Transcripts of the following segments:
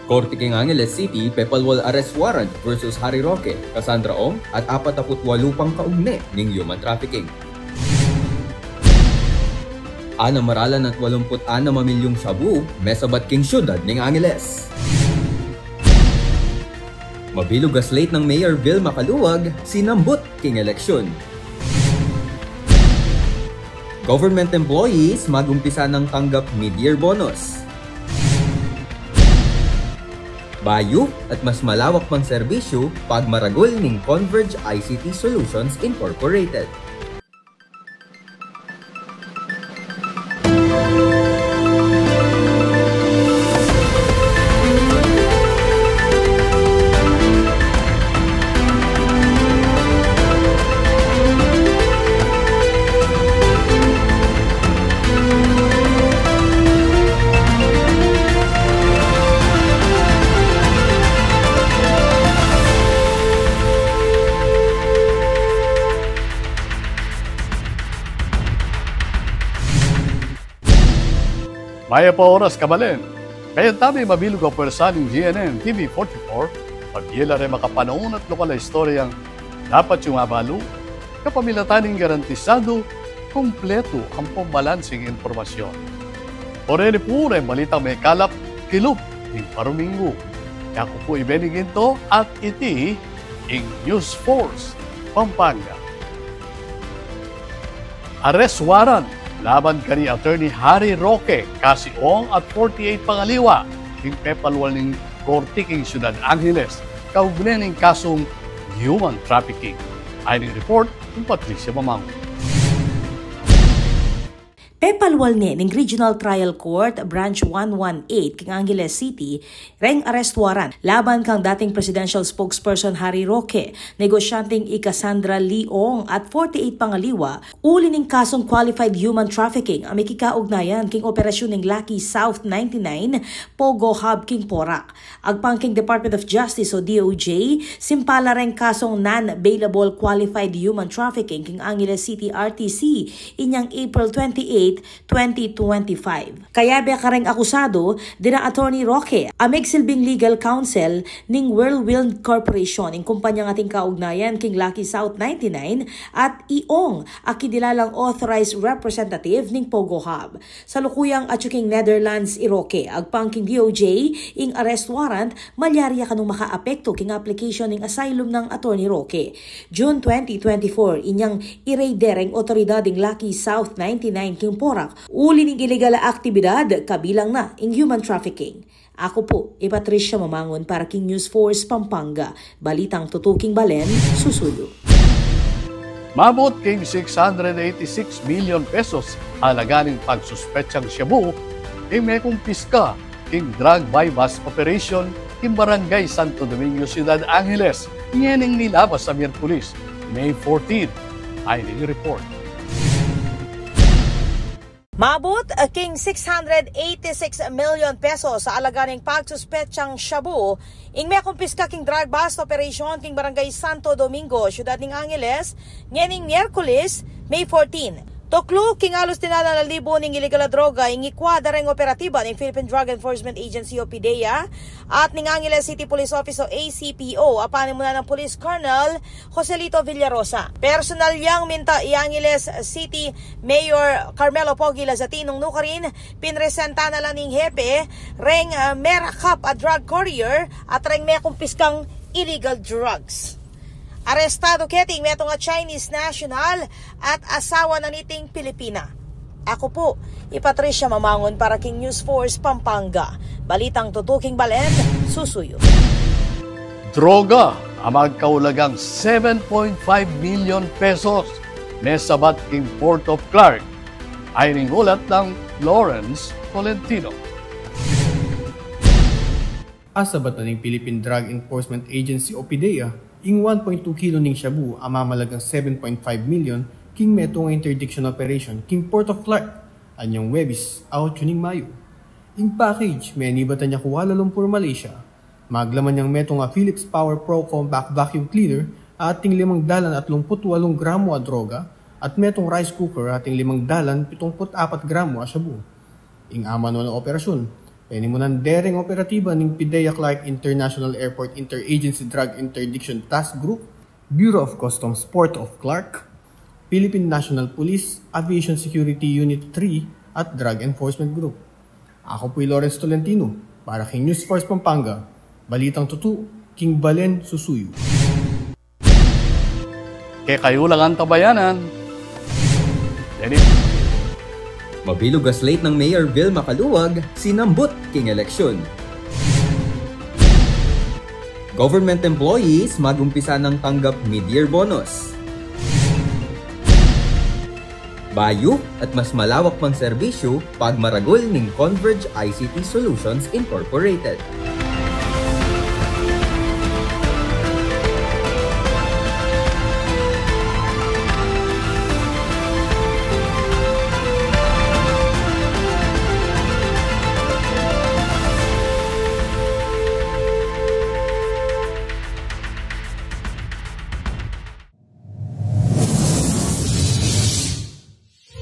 Korte king Angeles City, Pepalwal arrest warrant versus Harry Roque, Cassandra Ong at 48 pang kaugne ning human trafficking. Ana maralan at 86 milyong sabu, mesabat king syudad ning Angeles. Mabilog slate ng Mayor Vilma Caluwag, sinambot king eleksyon. Government employees magumpisa ng tanggap mid-year bonus. Bayo at mas malawak pang serbisyo pag maragol ning Converge ICT Solutions Incorporated. Maya pa oras kabalin. Kaya tabi mabilog ang pwersa ng GNN TV44 pag-ila rin makapanoon at lokal na istoryang dapat yung abalo kapamilataning garantisado kompleto ang pambalansing informasyon. O rin po rin balitang may kalap kilop ng paruminggo. Kaya ko po ibenigin to at iti in News Force Pampanga. Arrest warrant laban kani Attorney Harry Roque, Cassie Ong at 48 pangaliwa king Pepalwal ning Korte king Ciudad Angeles kaugnay ning kasong human trafficking. Ayon report ng Patricia Mamango. Pepalwal ning Regional Trial Court Branch 118 king Angeles City reng arrest warrant laban kang dating presidential spokesperson Harry Roque, negosyanteng Cassandra Lee Ong at 48 pangaliwa uli ning kasong qualified human trafficking ang mikikaugnayan king operasyon ning Lucky South 99 Pogo Hub king Porac. Agpang king Department of Justice o DOJ simpala reng kasong non-bailable qualified human trafficking king Angeles City RTC inyang April 28 2025. Kaya ba kareng akusado dina Attorney Roque amig silbing legal counsel ning Whirlwind Corporation ing kumpanya ating kaugnayan king Lucky South 99 at Iong akidilalang authorized representative ning Pogo Hub. Sa lukuyang atyuking Netherlands Roque agpang king DOJ ing arrest warrant malyarya kanung makaapekto king application ning asylum ng Attorney Roque. June 2024 inyang iraidereng otoridad ing Lucky South 99 king Porac uli ning illegal aktibidad kabilang na ing human trafficking. Ako po, Patricia Mamangon para king News Force Pampanga. Balitang tutuking balen, susuyo. Mabot king 686 million pesos alaganing pagsuspetsang Shabu ing may kumpiska king drug buy-bust operation king Barangay Santo Domingo, Ciudad Angeles ngening nilabas sa Miyerkules, May 14. Ayon report. Maabot king 686 million pesos sa alaganing pagsuspetsang Shabu ing may kumpiska king drug bust operation king Barangay Santo Domingo, Ciudad ning Angeles ngening Miyerkules, May 14. Toklo king alos tinala na libo ning illegal na droga ing ikwadra ring operatiba ng Philippine Drug Enforcement Agency o PDEA at ning Angeles City Police Office o ACPO apanin muna ng Police Colonel Joselito Villarosa. Personal yang minta Angeles City Mayor Carmelo Pogi Lazatinong nukarin pinresenta na lang ning hepe reng merakap a drug courier at reng may kumpiskang illegal drugs. Arestado keting metong Chinese national at asawa na niting Pilipina. Ako po, Patricia Mamangon para king News Force Pampanga. Balitang tutuking balen, susuyo. Droga ang magkaulagang 7.5 million pesos mesabat king Port of Clark. Ayon ulat ng Lawrence Tolentino. Asabat na ng Philippine Drug Enforcement Agency o PDEA ing 1.2 kilo ning shabu ang mamalagang 7.5 million king metong interdiction operation king Port of Clark anyang Webis out ning Mayo. Ing package may nibatan niya Kuala Lumpur, Malaysia. Maglaman niyang metong Philips Power Pro Compact Vacuum Cleaner ating 5 dalan at 28 gramo a droga at metong rice cooker ating 5 dalan 74 gramo a shabu. Ing amano ng operasyon Penimunan dereng operatiba ng PIDEA Clark International Airport Interagency Drug Interdiction Task Group, Bureau of Customs Port of Clark, Philippine National Police Aviation Security Unit 3 at Drug Enforcement Group. Ako po'y Lawrence Tolentino para King News Force Pampanga, Balitang Tutu, King Balen Susuyo. Kaya kayo lang ang tabayanan. Mabilog slate ng Mayor Vilma Caluwag, sinambot king eleksyon. Government employees magumpisa ng tanggap mid-year bonus. Bayo at mas malawak pang serbisyo pag maragol ng Converge ICT Solutions Incorporated.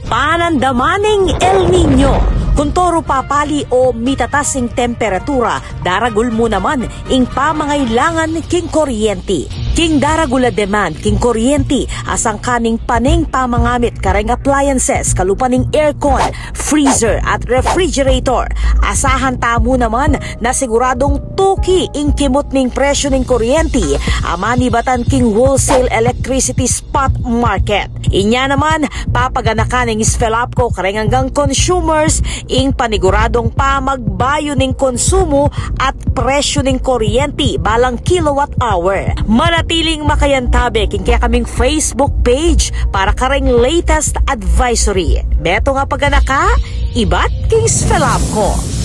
Panandamaning El Nino. Kung toro papali o mitatasing temperatura, daragul mo naman ing pamangailangan king kuryente. King daragula demand king kuryente asang kaning paning pamangamit kareng appliances kalupaning aircon, freezer at refrigerator. Asahan tamo naman na siguradong tuki ing kimot ning presyo ning kuryente amani batan king wholesale electricity spot market. Inya naman papaganakan ning Sfelapco kareng hanggang consumers ing paniguradong pamagbayo ning konsumo at presyo ning kuryente balang kilowatt hour. Manatiling makayantabe king kaya kaming Facebook page para kareng latest advisory. Beto nga paganaka, ibat king Sfelapco.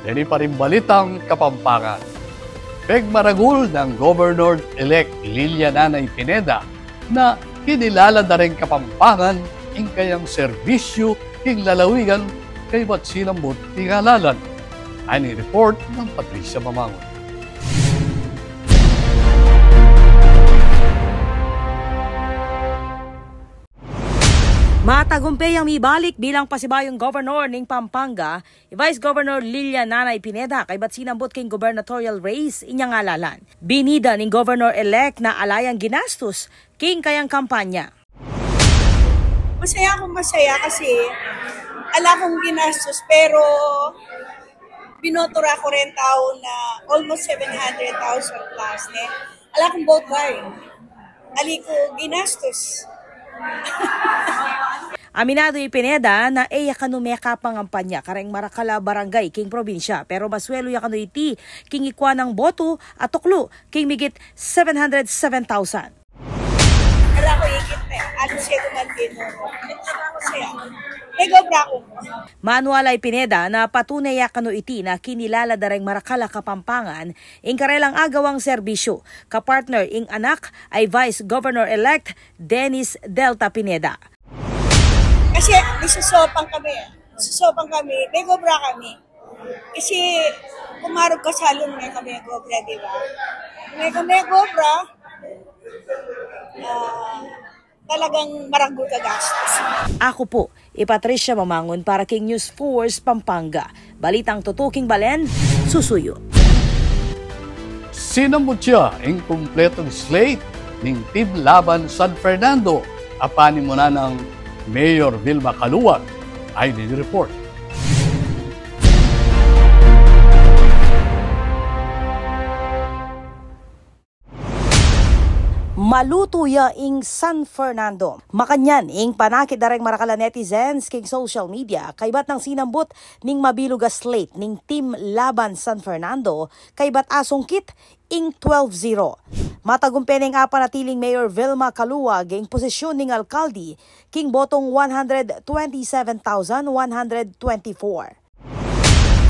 Yan pa rin balitang Kapampangan. Pegmaragul ng Governor-elect Lilia Nanay Pineda na kinilala na rin Kapampangan ing kayang serbisyo king lalawigan kay Batsinambot tingalalan. Ani report ng Patricia Mamangon. Matagumpay ang mibalik bilang pasibayong governor ng Pampanga, Vice Governor Lilia Nanay Pineda kay Batsinambot king gubernatorial race inyang alalan. Binida ng governor-elect na alayang ginastos king kayang kampanya. Masaya kasi ala kong ginastos pero binotora ko rin tao na almost 700,000 plus. Ala kong vote buy. Ali ko ginastos. Aminado Pineda na kanu meka pangampanya kareng Maracala Barangay king probinsya pero maswelo kanu iti king ikwa ng boto at tuklo king migit 707,000. Ara ko ikit ano siya kumantino. Ako siya. Ego brako. Manuel Pineda na patunay kanu iti na kinilala dareng Maracala Kapampangan ing karelang agawang serbisyo. Kapartner ing anak ay Vice Governor-elect Dennis Delta Pineda. Kasi isusopang kami. May gobra kami. Kasi kumarog ka salon may kami gobra, di ba? May gobra, talagang maragul ka gastos. Ako po, Patricia Mamangon para King News Force Pampanga. Balitang tutuking Balen, Susuyo. Sinambot siya ang kumpletong slate ng Team Laban San Fernando. Apanin mo na ng Mayor Vilma Caluwag ay nilireport. Malutuya ing San Fernando. Makanyan ing panakit dareng Maracala netizens king social media kaybat ng sinambot ning mabiluga slate ning Team Laban San Fernando kaybat asongkit ing 12-0. Matagumpay ning apanatiling Mayor Vilma Caluwag ing posisyon ning alkalde king botong 127,124.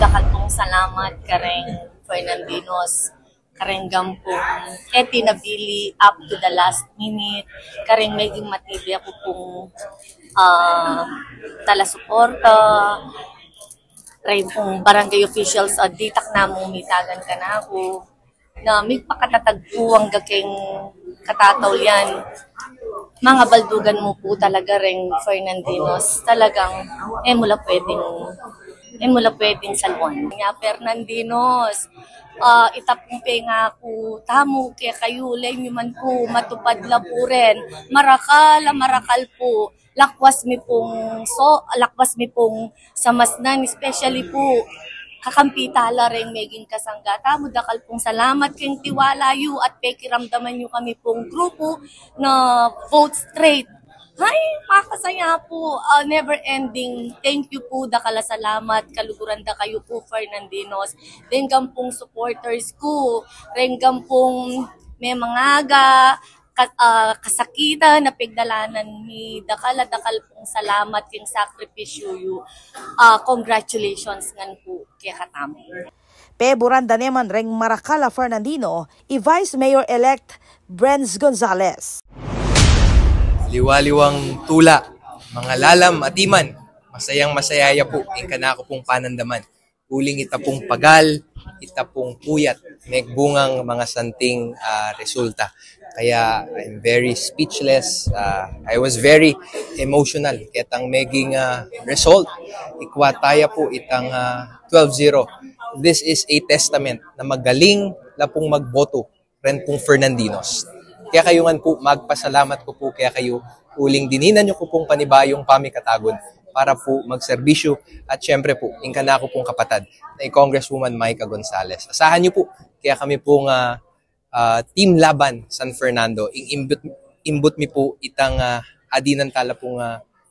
Dakatong salamat kareng Fernandinos kareng gampong tinabili up to the last minute kareng maging matibay ako pong tala-suporta kareng pong barangay officials ditak namong mitagan ka na ako na may pakatatagpuang gaking katatawlian. Mga baldugan mo po talaga ring Fernandinos. Talagang mula pwedeng salon. Nga Fernandinos, itapong nga po tamo kaya kayo lay nyo man po matupad la po rin. Marakal po. Lakwas mi pong samasnan, especially po kakampitala rin meging kasanggata. Mudakal pong salamat kayong tiwala yu at pekiramdaman nyo kami pong grupo na vote straight. Ay, makasaya po. Never ending. Thank you po. Dakala salamat. Kaluguran da kayo po, Fernandinos. Renggam pong supporters ko. Renggam pong may mga kasakitan na pigdalanan ni dakal pong salamat yung sakripisyo yu. Congratulations ngan po kaya katamo. Peburanda naman reng Maracala Fernandino, i-Vice Mayor-elect Brenz Gonzales. Liwaliwang tula, mga lalam atiman, masayang masayaya po, ingkanako pong panandaman. Uling itapong pagal, itapong puyat, megbungang mga santing resulta. Kaya I'm very speechless. I was very emotional. Kitang meging result. Ikwataya po itang 12-0. This is a testament na magaling na pong magboto ren pong Fernandinos. Kaya kayo nga po, magpasalamat ko po kaya kayo uling dininan nyo ko pong panibayong pamikatagon para po magserbisyo at syempre po, ingkanako pong kapatad na Congresswoman Myka Gonzales. Asahan nyo po, kaya kami pong Team Laban San Fernando, imbut mi po itang adinan tala pong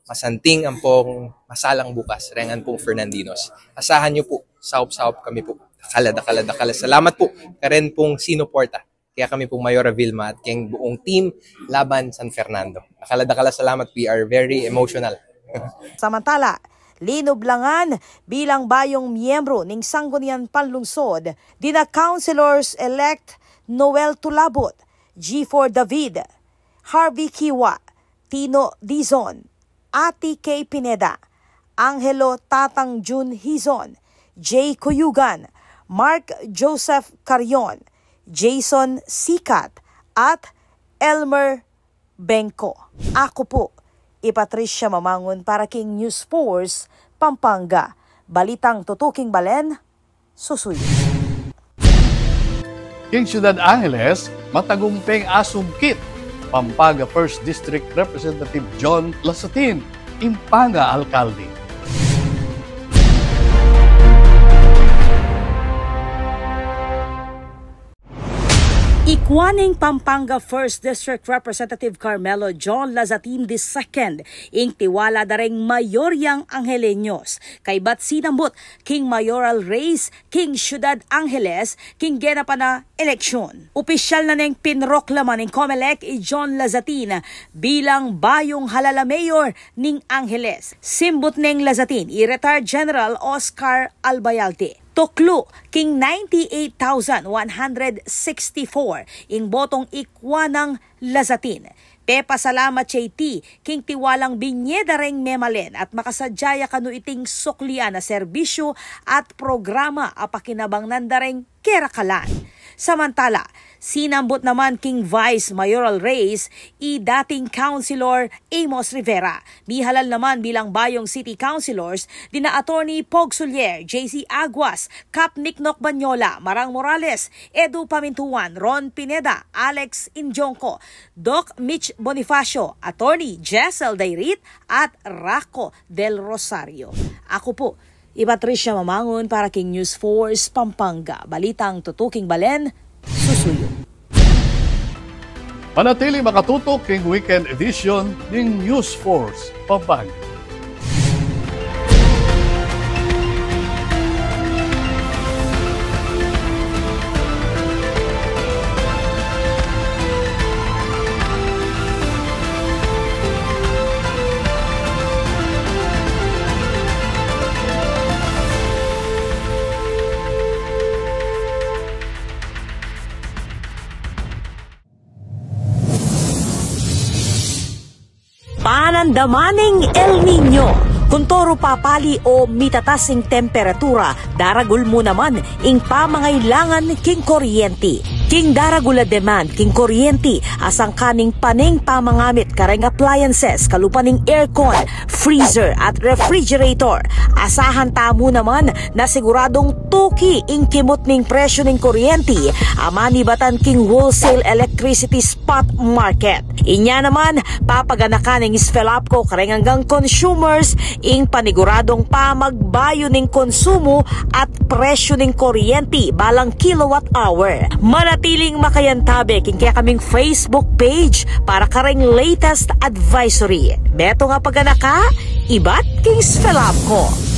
masanting ang pong masalang bukas, rengan pong Fernandinos. Asahan nyo po, saup-saup kami po. Dakala. Salamat po, karen pong sinuporta. Kaya kami pong Mayora Vilma at kayong buong Team Laban San Fernando. Dakala salamat, we are very emotional. Samantala, linublangan bilang bayong miyembro ng Sangguniang Panlungsod, dina Councilors-elect Noel Tulabot, G4 David, Harvey Kiwa, Tino Dizon, Ati K. Pineda, Angelo Tatang Jun Hizon, Jay Cuyugan, Mark Joseph Carion, Jason Sikat, at Elmer Benko. Ako po, Patricia Mamangon para King News Force, Pampanga. Balitang tutuking balen, susuyo. King Ciudad Angeles, matagumping asumkit. Pampanga 1st District Representative John Lasatin, Impanga Alcalde. Ikwaning Pampanga 1st District Representative Carmelo John Lazatin II ing tiwala dareng mayoryang Angeleños kay bat sinambot king mayoral race king Ciudad Angeles king genapan na eleksyon. Opisyal na neng pinroklaman ng COMELEC John Lazatin bilang bayong halala mayor ning Angeles. Simbot neng Lazatin i-retired General Oscar Albayalde. Tuklo king 98,164 ing botong ikwanang Lazatin. Pepasalamat JT king tiwalang binyeda reng memalen at makasadyaya kanu iting suklian na serbisyo at programa apakinabang nandareng kerakalan. Samantala, sinambot naman king Vice Mayoral race dating Councilor Amos Rivera. Bihalal naman bilang bayong City Councilors dina Attorney Pog Solier, JC Aguas, Cap Niknok Banyola, Marang Morales, Edu Pamintuan, Ron Pineda, Alex Injonco, Doc Mitch Bonifacio, Attorney Jessel Dairit at Racco Del Rosario. Ako po, Patricia Mamangon para King News Force, Pampanga. Balitang tutuking balen, susuyo. Manatili makatutok king weekend edition ng News Force, Pampanga. Panandamaning El Nino Kuntoro papali o mitatasing temperatura, daragul mo naman ing pamangailangan king kuryente. King daragula demand king kuryente asang kaning paning pamangamit kareng appliances kalupaning aircon, freezer at refrigerator. Asahan tamo naman na siguradong tuki ing kimot ning presyo ning kuryente amani batan king wholesale electricity spot market. Inya naman papaganakan ning Sfelapco kareng hanggang consumers ing paniguradong pamagbayo ning konsumo at presyo ning kuryente balang kilowatt hour. Manatiling makayantabe king kaya kaming Facebook page para kareng latest advisory. Beto nga paganaka, ibat king Sfelapco.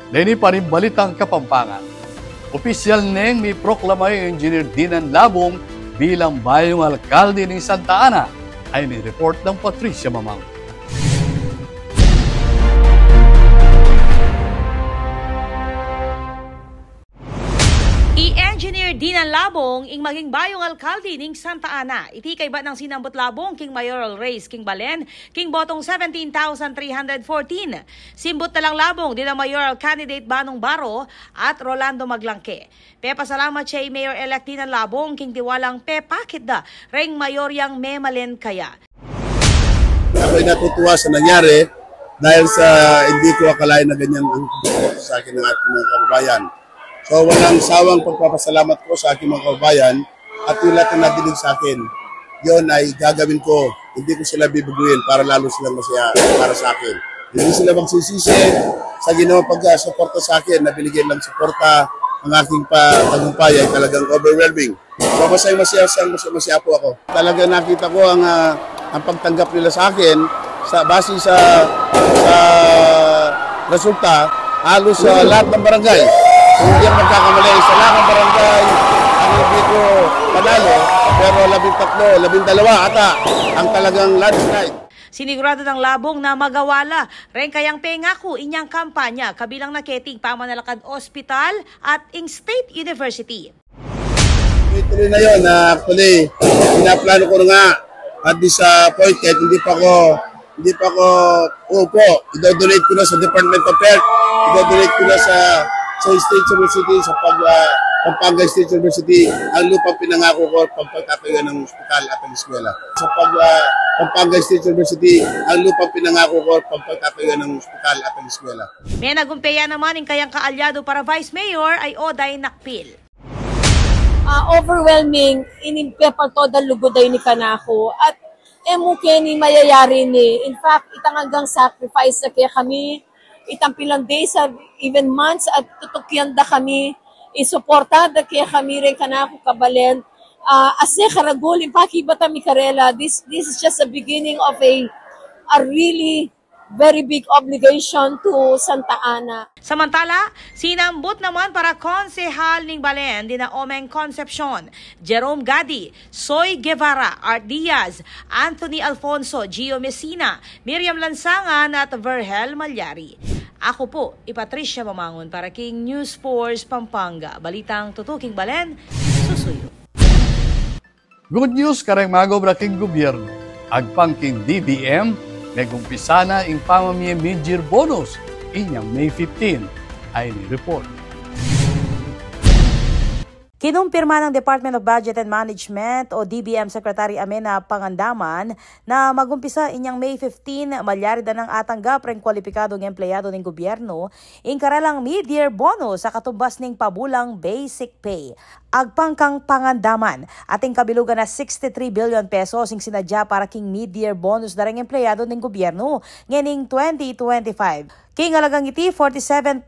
Dini pa rin balitang Kapampangan. Opisyal neng may proklamay Engineer Dinan Labong bilang bayong alkalde ng Santa Ana ay ni-report ng Patricia Mamang. I-engineer Dinan Labong ing maging bayong alkalde ning Santa Ana. Iti kay ba ng sinambot Labong king mayoral race king Balen king botong 17,314. Simbot na lang Labong din ang mayoral candidate Banong Baro at Rolando Maglangke. Pasalamat siya Mayor-elect Dinan Labong king tiwalang pakit da reng mayoryang memalen kaya. Ako'y natutuwa sa nangyari dahil sa hindi ko akalain na ganyan ang sa akin ng ating mga kababayan. So walang sawang pagpapasalamat ko sa aking mga kababayan at yung lahat na nadinig sa akin, yun ay gagawin ko. Hindi ko sila bibuguin para lalo silang masaya para sa akin. Hindi sila magsisisi sa ginawang pag-suporta sa akin na binigyan ng suporta ang aking tagumpay ay talagang overwhelming. So masaya po ako. Talaga nakita ko ang pagtanggap nila sa akin base sa resulta halos sa lahat ng barangay. Hindi ang magkakamali sa lahat ng barangay ang hindi ko panalo pero 13, 12 ata ang talagang landslide. Sinigurado ng Labong na magawala ren kayang pengako inyang kampanya kabilang na keting Pamanalakad Hospital at ing State University. Tuloy na yun. Actually, pinaplano ko na nga at this point kahit hindi pa ako upo. I-donate ko na sa Department of Health. I-donate ko na sa State University, sa Pampanga State University, ang lupang pinangako ko pagpagtatayo ng ospital at ang eskwela. Sa Pampanga State University, ang lupang pinangako ko pagpagtatayo ng ospital at ang eskwela. May nagumpeya naman ang kayang kaalyado para Vice Mayor ay Oday Nakpil. Overwhelming, inimpepal to dalugoday ni kanako at emuke ni mayayari ni. In fact, itang hanggang sacrifice na kaya kami, itang pilang days, even months, at tutukyanda kami, isuportada kaya kami rin kanako kabalen. Asne karagol, impaki bata mi karela, this is just the beginning of a really very big obligation to Santa Ana. Samantala, sinambot naman para konsehal ning Balen dina Omeng Concepcion, Jerome Gadi, Soy Guevara, Art Diaz, Anthony Alfonso, Gio Messina, Miriam Lansangan at Verhel Malyari. Ako po, Patricia Mamangon para King News Force Pampanga. Balitang tutuking Balen, susuyo. Good news kareng magobra king gobyerno. Agpang king DBM, nagumpisa na ing pamamiyang mid-year bonus. Inyang May 15 ay ni-report. Kinumpirma ng Department of Budget and Management o DBM Secretary Amena Pangandaman na magumpisa inyang May 15 malyarida ng atanggap reng kwalipikadong empleyado ng gobyerno ing karalang mid-year bonus sa katumbas ning pabulang basic pay. Agpangkang Pangandaman ating kabilugan na 63 billion pesos ing sinadya para king mid-year bonus na reng empleyado ng gobyerno ngening 2025. King alagang iti 47.5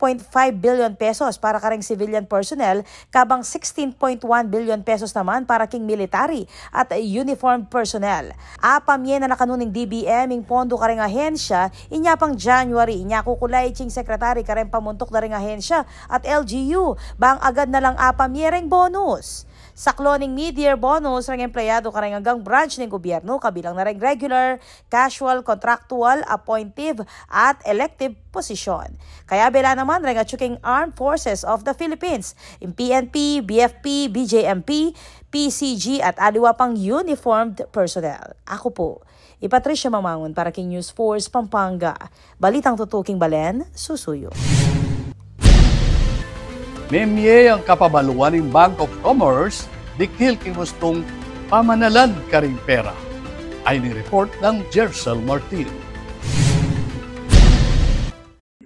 billion pesos para kareng civilian personnel, kabang 16.1 billion pesos naman para king military at uniformed personnel. Apamye na nakanuning DBM ing pondo kareng ahensya, inya pang January, inya kukulay ching secretary kareng pamuntok na ring ahensya at LGU, bang agad na lang apamye reng bonus. Saklo ning mid-year bonus ng empleyado karang hanggang branch ng gobyerno kabilang na ring regular, casual, contractual, appointive at elective posisyon. Kaya bela naman ring atsuking Armed Forces of the Philippines, in PNP, BFP, BJMP, PCG at aliwa pang uniformed personnel. Ako po, Patricia Mamangon para King News Force Pampanga. Balitang tutuking Balen, Susuyo. Memye ang kapabaluan ng Bank of Commerce, dikil king gustong pamanalan karing pera. Ay ni-report ng Jersel Martin.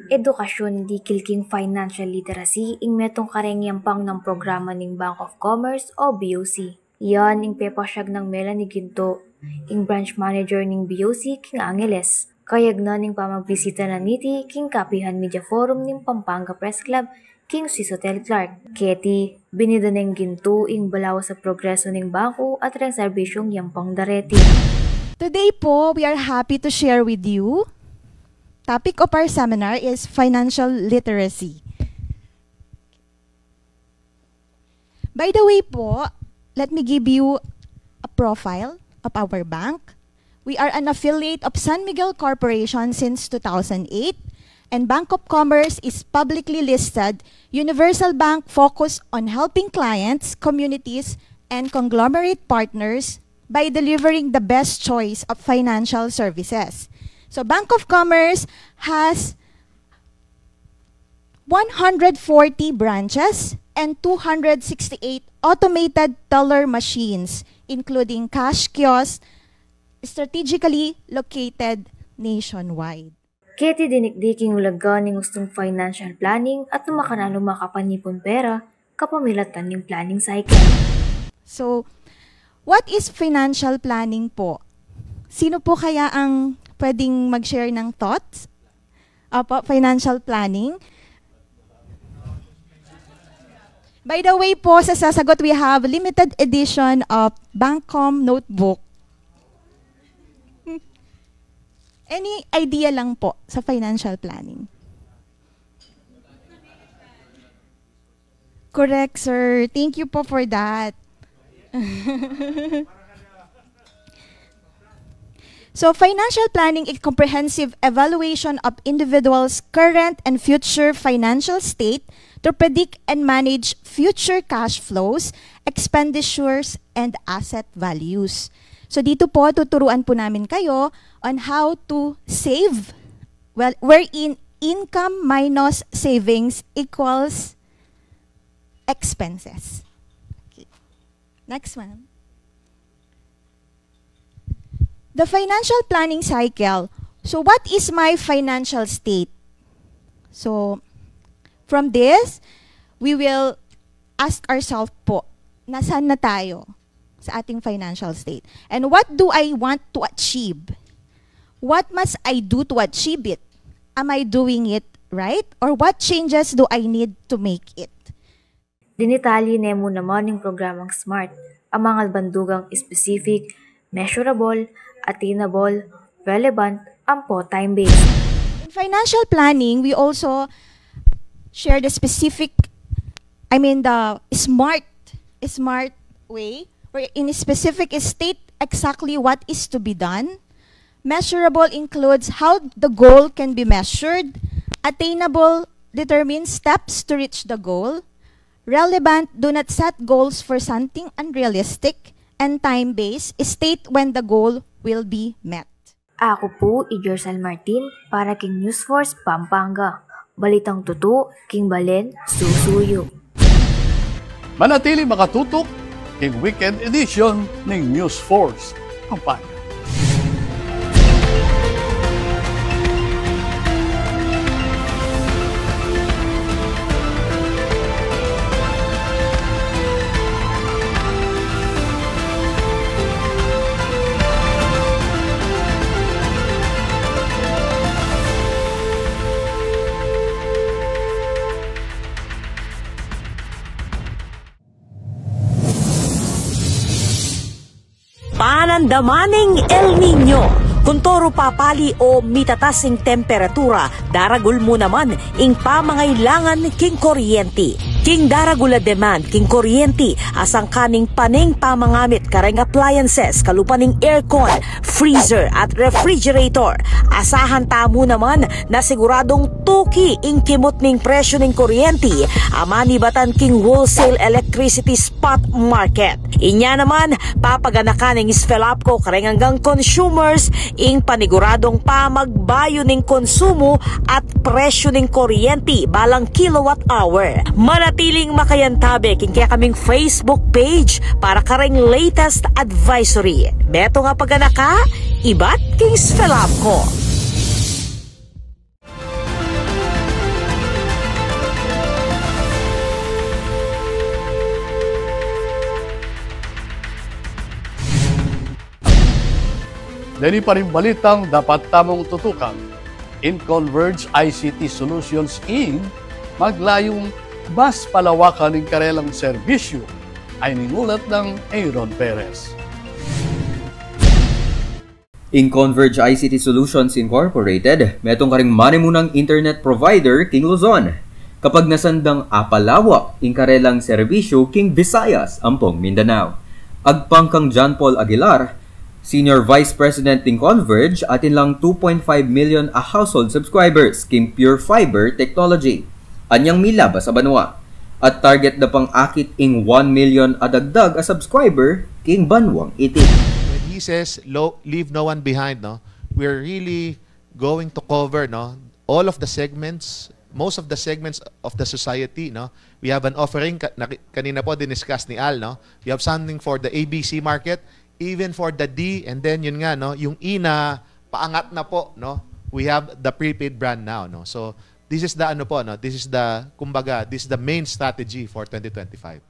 Edukasyon di kilking financial literacy ing metong karengyang pang ng programa ng Bank of Commerce o BOC. Yan ing pepasyag ng Melanie Ginto, ing branch manager ng BOC king Angeles. Kayag na ning pamagbisita na niti king Kapihan Media Forum ng Pampanga Press Club king Sisotel Clark. Keti, binida ng Ginto ing balaw sa progreso ng bangko at ring serbisyong yampang dareti. Today po, we are happy to share with you. Topic of our seminar is financial literacy. By the way po, let me give you a profile of our bank. We are an affiliate of San Miguel Corporation since 2008, and Bank of Commerce is publicly listed universal bank focused on helping clients, communities, and conglomerate partners by delivering the best choice of financial services. So Bank of Commerce has 140 branches and 268 automated teller machines, including cash kiosks, strategically located nationwide. Keti dinikdiking ulaga ng gustong financial planning at numakanalo makapanipon pera kapamilatan ng planning cycle. So, what is financial planning po? Sino po kaya ang pwedeng mag-share ng thoughts? Opo, financial planning. By the way po, sa sasagot we have limited edition of Bancom notebook. Any idea lang po sa financial planning? Correct, sir. Thank you po for that. So, financial planning is comprehensive evaluation of individuals' current and future financial state to predict and manage future cash flows, expenditures, and asset values. So, dito po, tuturuan po namin kayo on how to save, well, wherein income minus savings equals expenses. Okay. Next one. The financial planning cycle. So, what is my financial state? So, from this, we will ask ourselves po, nasaan na tayo sa ating financial state? And what do I want to achieve? What must I do to achieve it? Am I doing it right? Or what changes do I need to make it? Dinitali nemo naman ng programang SMART ang mga bandugang specific, measurable, attainable, relevant, ampo time-based. In financial planning, we also share the specific, the smart way, where in a specific state exactly what is to be done. Measurable includes how the goal can be measured. Attainable determines steps to reach the goal. Relevant, do not set goals for something unrealistic. And time-based, state when the goal will be met. Ako po, Jersel Martin, para King News Force Pampanga. Balitang tuto, King Balen, Susuyo. Manatili makatutok king weekend edition ng News Force Pampanga. Panandamaning El Nino. Kung toro papali o mitatasing temperatura, daragul mo naman ing pamangailangan king kuryente. King daragula demand, king kuryente, asang kaning paning pamangamit kareng appliances, kalupaning aircon, freezer at refrigerator. Asahan tamo naman na siguradong tuki ing kimot ning presyo ning kuryente, amani batan king wholesale electricity spot market. Inya naman, papaganakan ning Sfelapco kareng hanggang consumers ing paniguradong pamagbayo ning konsumo at presyo ning kuryente balang kilowatt hour. Manatiling makayantabe king kaya kaming Facebook page para kareng latest advisory. Beto nga paganaka, ibat king Sfelapco. Dali pa rin balitang dapat tamang tutukan. In Converge ICT Solutions Inc., maglayong mas palawakan ng karelang serbisyo ay ningulat ng Aaron Perez. In Converge ICT Solutions Incorporated, metong karing manimunang internet provider king Luzon. Kapag nasandang apalawak ing karelang serbisyo king Visayas, Ampong Mindanao. Agpang kang John Paul Aguilar, Senior Vice President king Converge, atin lang 2.5 million a household subscribers king Pure Fiber Technology. Anyang milaba sa Banwa. At target na pang akit ing 1 million adagdag a subscriber king Banwang Iti. When he says leave no one behind, no, we're really going to cover, no, all of the segments, most of the segments of the society, no. We have an offering kanina po diniscuss ni Al, no. We have something for the ABC market, even for the D, and then yun nga, no, yung E na paangat na po, no. We have the prepaid brand now, no. So this is the this is the main strategy for 2025.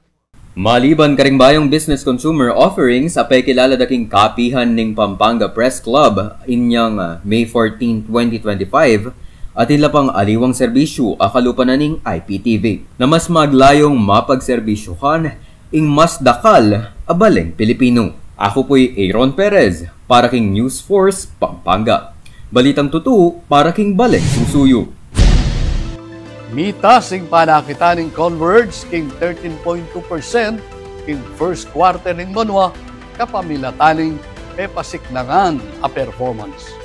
Maliban karing bayong business consumer offerings, apay kilala daking kapihan ning Pampanga Press Club inyang May 14, 2025 at ila pang aliwang serbisyo akalupan na ning IPTV na mas maglayong mapagserbisyuhan ing mas dakal abaleng Pilipino. Ako po'y Aaron Perez para king News Force Pampanga. Balitang tutu para king Baleng Susuyo. Mitas ing panakita ng Converge king 13.2% king first quarter ng Banwa kapamilataning pepasiknangan a performance.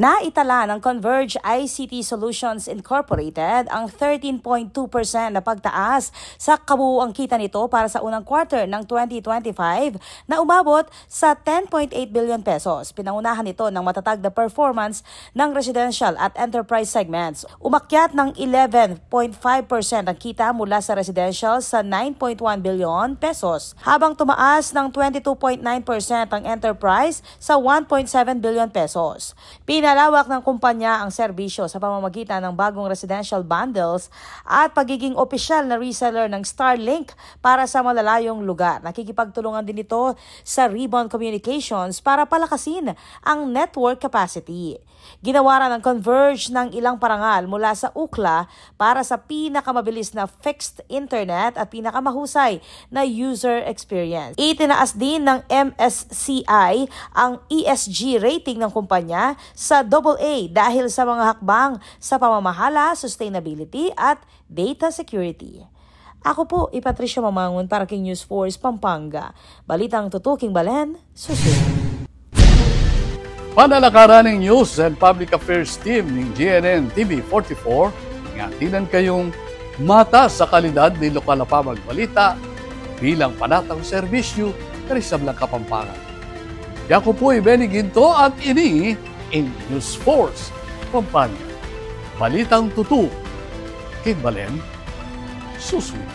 Naitala ng Converge ICT Solutions Incorporated ang 13.2% na pagtaas sa kabuuang kita nito para sa unang quarter ng 2025 na umabot sa 10.8 billion pesos. Pinangunahan ito ng matatag na performance ng residential at enterprise segments. Umakyat ng 11.5% ang kita mula sa residential sa 9.1 billion pesos, habang tumaas ng 22.9% ang enterprise sa 1.7 billion pesos. Pinalawak ng kumpanya ang serbisyo sa pamamagitan ng bagong residential bundles at pagiging opisyal na reseller ng Starlink para sa malalayong lugar. Nakikipagtulungan din ito sa Ribbon Communications para palakasin ang network capacity. Ginawaran ng Converge ng ilang parangal mula sa UCLA para sa pinakamabilis na fixed internet at pinakamahusay na user experience. Itinaas din ng MSCI ang ESG rating ng kumpanya sa AA dahil sa mga hakbang sa pamamahala, sustainability at data security. Ako po, Patricia Mamangon para king News Force Pampanga. Balitang tutuking Balen, susunod. Panalakaran ng News and Public Affairs Team ng GNN TV44, ngatinan kayong mata sa kalidad ni lokal na pamagbalita bilang panatang serbisyo karisablang Kapampangan. Ako po ay Benny Ginto at ini in News Force Pampanga. Balitang tutu, King Balen, susunod.